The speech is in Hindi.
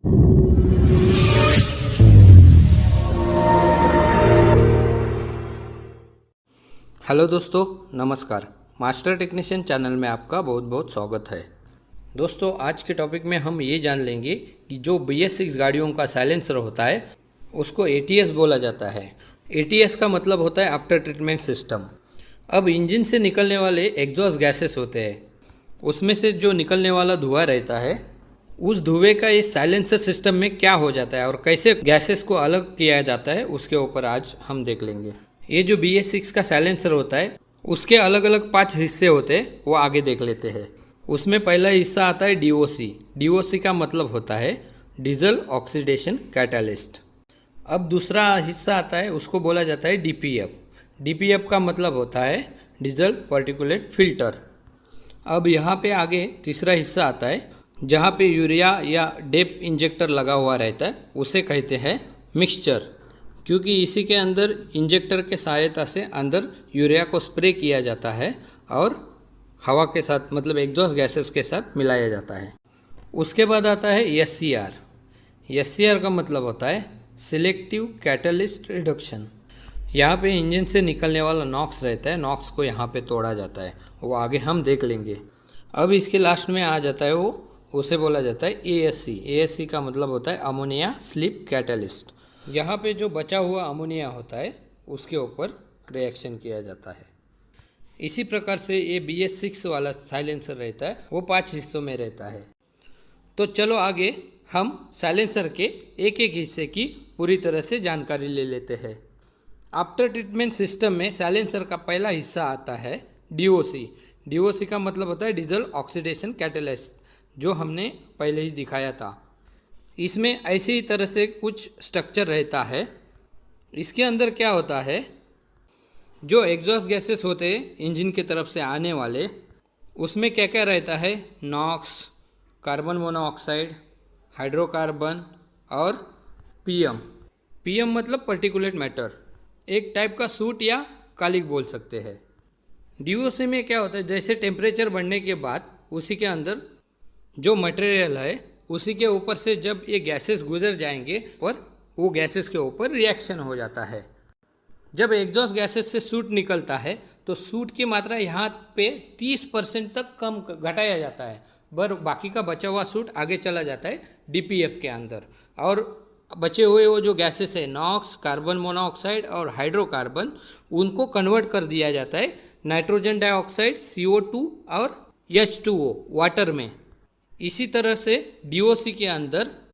हेलो दोस्तों, नमस्कार। मास्टर टेक्नीशियन चैनल में आपका बहुत बहुत स्वागत है। दोस्तों, आज के टॉपिक में हम ये जान लेंगे कि जो BS6 गाड़ियों का साइलेंसर होता है उसको ATS बोला जाता है। ATS का मतलब होता है आफ्टर ट्रीटमेंट सिस्टम। अब इंजन से निकलने वाले एग्जॉस्ट गैसेस होते हैं, उसमें से जो निकलने वाला धुआं रहता है, उस धुएं का इस साइलेंसर सिस्टम में क्या हो जाता है और कैसे गैसेस को अलग किया जाता है, उसके ऊपर आज हम देख लेंगे। ये जो BS6 का साइलेंसर होता है उसके अलग अलग 5 हिस्से होते हैं, वो आगे देख लेते हैं। उसमें पहला हिस्सा आता है DOC। DOC का मतलब होता है डीजल ऑक्सीडेशन कैटालिस्ट। अब दूसरा हिस्सा आता है, उसको बोला जाता है DPF। DPF का मतलब होता है डीजल पार्टिकुलेट फिल्टर। अब यहाँ पे आगे तीसरा हिस्सा आता है जहाँ पे यूरिया या डेप इंजेक्टर लगा हुआ रहता है, उसे कहते हैं मिक्सचर, क्योंकि इसी के अंदर इंजेक्टर के सहायता से अंदर यूरिया को स्प्रे किया जाता है और हवा के साथ मतलब एग्जॉस्ट गैसेस के साथ मिलाया जाता है। उसके बाद आता है SCR। SCR का मतलब होता है सिलेक्टिव कैटलिस्ट रिडक्शन। यहाँ पे इंजन से निकलने वाला नॉक्स रहता है, नॉक्स को यहाँ पे तोड़ा जाता है, वो आगे हम देख लेंगे। अब इसके लास्ट में आ जाता है वो, उसे बोला जाता है ASC। ASC का मतलब होता है अमोनिया स्लीप कैटलिस्ट। यहाँ पे जो बचा हुआ अमोनिया होता है उसके ऊपर रिएक्शन किया जाता है। इसी प्रकार से ये BS6 वाला साइलेंसर रहता है, वो 5 हिस्सों में रहता है। तो चलो आगे हम साइलेंसर के एक एक हिस्से की पूरी तरह से जानकारी ले लेते हैं। आफ्टर ट्रीटमेंट सिस्टम में साइलेंसर का पहला हिस्सा आता है DOC। DOC का मतलब होता है डीजल ऑक्सीडेशन कैटालिस्ट, जो हमने पहले ही दिखाया था। इसमें ऐसे ही तरह से कुछ स्ट्रक्चर रहता है। इसके अंदर क्या होता है, जो एग्जॉस्ट गैसेस होते हैं इंजन की तरफ से आने वाले, उसमें क्या क्या रहता है, नॉक्स, कार्बन मोनोऑक्साइड, हाइड्रोकार्बन और PM मतलब पर्टिकुलेट मैटर, एक टाइप का सूट या कालिक बोल सकते हैं। DOC में क्या होता है, जैसे टेम्परेचर बढ़ने के बाद उसी के अंदर जो मटेरियल है उसी के ऊपर से जब ये गैसेस गुजर जाएंगे और वो गैसेस के ऊपर रिएक्शन हो जाता है। जब एग्जॉस्ट गैसेस से सूट निकलता है तो सूट की मात्रा यहाँ पे 30% तक कम घटाया जाता है, पर बाकी का बचा हुआ सूट आगे चला जाता है DPF के अंदर, और बचे हुए वो जो गैसेस है नॉक्स, कार्बन मोनोऑक्साइड और हाइड्रोकार्बन, उनको कन्वर्ट कर दिया जाता है नाइट्रोजन डाइऑक्साइड CO2 और H2O वाटर में। इसी तरह से DOC के अंदर